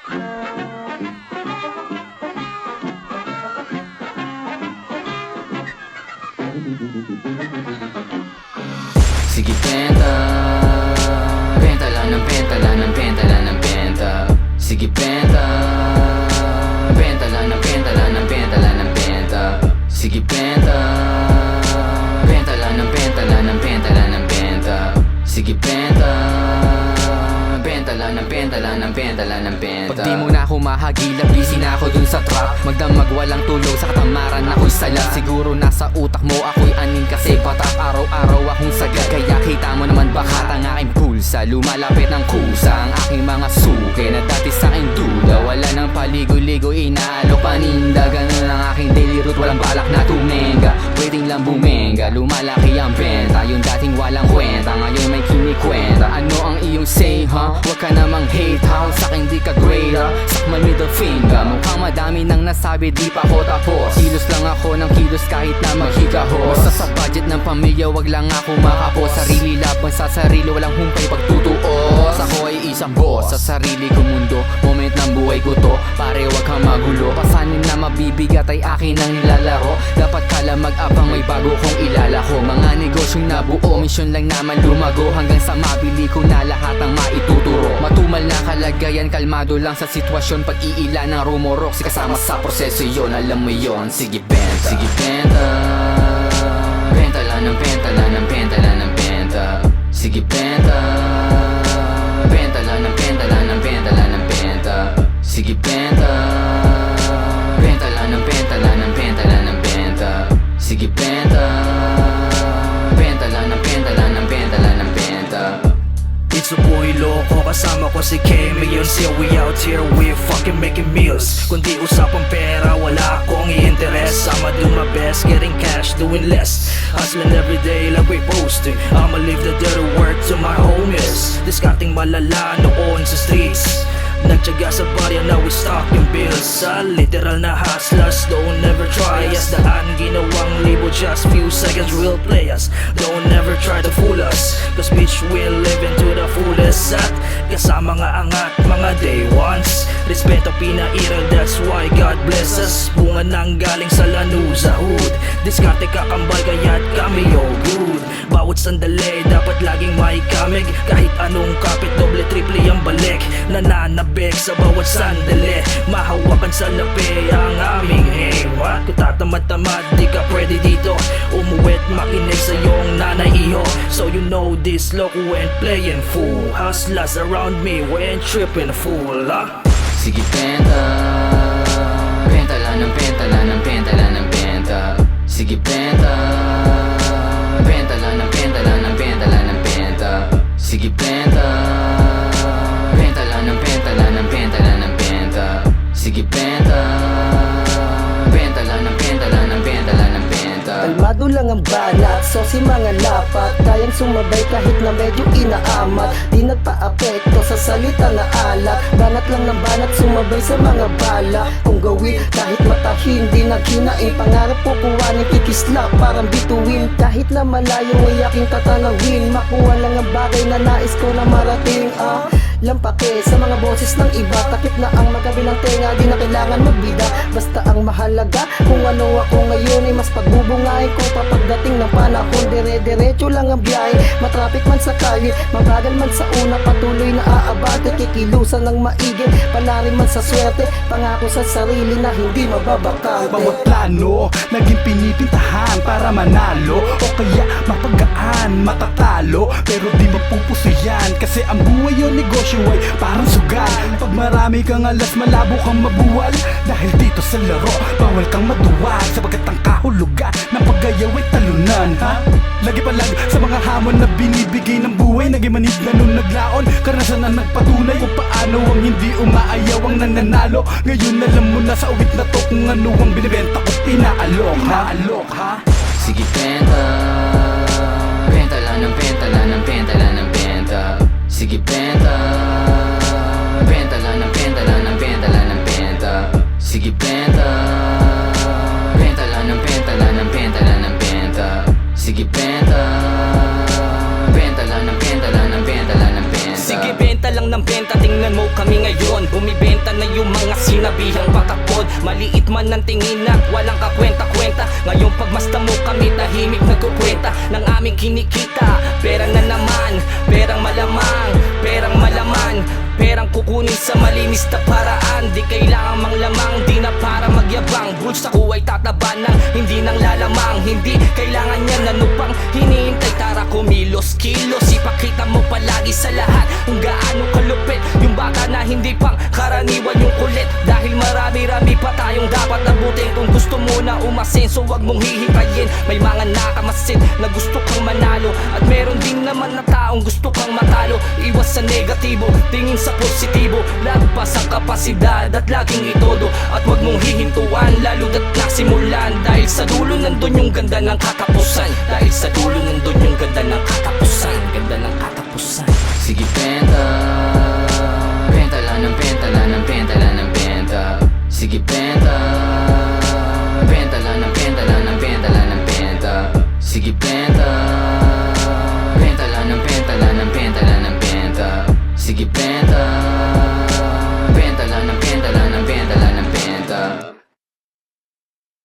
Sige benta, benta lang ng benta lang ng benta lang ng benta. Sige benta, benta lang ng benta lang ng benta lang ng benta. Sige benta, benta lang ng benta lang ng benta lang ng benta. Sige benta, benta lang ng benta lang ng benta lang ng benta. Pag di mo na ako mahagilap, busy na ako dun sa trap. Magdamag walang tulog, sa katamaran ako'y salat. Siguro nasa utak mo ako'y aning kasi patak. Araw-araw akong sagad, kaya kita mo naman bakat ang aking pulsa. Lumalapit ng kusa ang aking mga suki na dati sa aking duda. Wala nang paligo-ligo, inaalok paninda. Ganun ang aking daily route, walang balak na tumenga. Waiting lang bumenga, lumalaki ang benta. Yung dating walang kwenta, ngayon may kinikwenta. Ano ang iyong say, ha? Huwag ka namang hate, ha? Sa'kin di ka great, ha? Sakmal middle finger, mukhang madami nang nasabi, di pa ako tapos. Kilos lang ako ng kilos kahit na maghikahos. Basta sa budget ng pamilya, wag lang ako makapos. Sarili laban sa sarili, walang humpay pagtutuos. Ako ay isang boss sa sarili kong mundo. Moment ng buhay ko to, pare wag kang magulo. Pasanin na mabibigat ay akin ang nilalaro. Dapat kala mag-abang may bago kong ilalako. Mga negosyong nabuo, misyon lang naman lumago. Hanggang sa mabili ko na lahat ang maituturo. Matumal na kalagayan, kalmado lang sa sitwasyon. Pag-iila ng rumorok, si kasama sa proseso yon. Alam mo yon, sige benta. Sige benta, benta lang ng benta lang ng benta lang ng benta. Sige benta, benta lang ng benta lang ng benta lang ng benta. Sige benta, benta lang ng benta lang ng benta lang ng benta. Sige benta, benta lang ng benta lang ng benta lang ng benta. It's a boy Loco, kasama ko si Kemi. Yun siya, we out here, we fucking making meals. Kundi usapang pera, wala akong i-interest. I'ma do my best, getting cash, doing less. Hustling everyday like we posting. I'ma leave the dirty work to my homies. Discarding malala noon sa streets. Nagtyaga sa barya, now we stocking bills. Sa literal na hustlers, don't never try us. Daan ginawang libo, just few seconds, real players. Don't never try to fool us, cause bitch we're living to the fullest. At kasama nga angat, mga day ones. Respeto pinairal, that's why God bless us. Bunga nang galing sa Lanuza Hood. Diskarte kakambal, kaya't kami oh good. Bawat sandali, dapat laging may kamig. Kahit anong kapit, doble triple ang balik. Nananabik sa bawat sandali, mahawakan sa labi ang aming aim. At kung tatamad-tamad, di ka pwede dito. Umuwit, makinig sa iyong nanay iho. So you know this loco ain't playing fool. Hustlers around me, we ain't tripping fool, ha? Sige benta, benta lang ng benta lang ng benta lang ng benta. Sige benta, benta lang ng benta lang ng benta lang ng benta. Sige benta, benta lang ng benta lang ng benta lang ng benta. Sige benta, benta lang ng benta lang ng benta lang ng benta. Kalmado lang ang banat, so si mga lapat kayang sumabay kahit na medyo inaamat. Di nagpa-apekto sa salita na alat. Banat lang ng banat, sumabay sa mga bala. Kung gawin kahit matahin, di naghinain. Pangarap ko kuwanin, kikislap parang bituin. Kahit na malayo ay aking tatanawin. Makuha lang ang bagay na nais ko na marating. Lampake sa mga boses ng iba. Takip na ang magabilang tenga, di na kailangan magbida. Basta ang mahalaga, kung ano ako ngayon ay mas pagbubungahin ko pa pagdating ng panahon. Dire-diretso lang ang biyahe, matraffic man sa kalye, mabagal man sa una, patuloy na aabante. Kikilusan ng maigi, palarin man sa swerte. Pangako sa sarili na hindi mababakante. Bawat plano, naging pinipintahan para manalo. O kaya mapagaan, matatalo. Pero di mapupuso yan, kasi ang buhay yung negosyo ay parang sugal. Pag marami kang alas, malabo kang mabuwal. Dahil dito sa laro, bawal kang maduwag. Sapagkat ang kahulugan ng paggayaw ay talunan, ha? Lagi palag sa mga hamon na binibigay ng buhay. Naging manid na nung naglaon, karanasan na nagpatunay kung paano ang hindi umaayaw ang nananalo. Ngayon alam mo na sa uwit na to kung ano ang binibenta ko, pinaalok, ha? Sige benta, benta lang ng benta lang ng benta lang ng benta. Sige benta, benta lang ng benta lang ng benta lang ng benta. Sige benta, benta lang ng benta lang ng benta lang ng benta. Sige benta, benta lang ng benta lang ng benta lang ng benta. Sige, benta lang ng benta benta, tingnan mo kami ngayon. Bumibenta na yung mga sinabihang patapon. Maliit man ang tingin at walang kakwenta-kwenta. Ngayong pagmasta mo kami, tahimik nagkukwenta ng aming kinikita. Pera na naman, perang malamang, perang malaman, perang kukunin sa malinis na paraan. Di kailangan manglamang, di na para magyabang. Bulsa ko ay tataba ng hindi nang lalamang. Hindi kailangan yan, ano pang hinihintay? Tara kumilos, kilos, ipakita mo palagi sa lahat kung gaano kalupit yung bata na hindi pang karaniwan yung kulit. Dahil marami-rami pa tayong dapat abutin. Kung gusto mo na umasenso, wag mong hihintayin. May mga nakamasid na gusto kang manalo, at meron din naman na taong gusto kang matalo. Iwas sa negatibo, tingin sa positibo. Lagpas ang kapasidad at laging itodo. At wag mong hihintuan, lalo da't nasimulan. Dahil sa dulo nandun yung ganda ng katapusan. Dahil sa dulo nandun yung ganda ng katapusan. Ganda ng katapusan. Sige benta, benta lang ng benta, lang ng benta, lang ng benta. Sige benta, benta lang ng benta, lang ng benta, lang ng benta. Sige benta.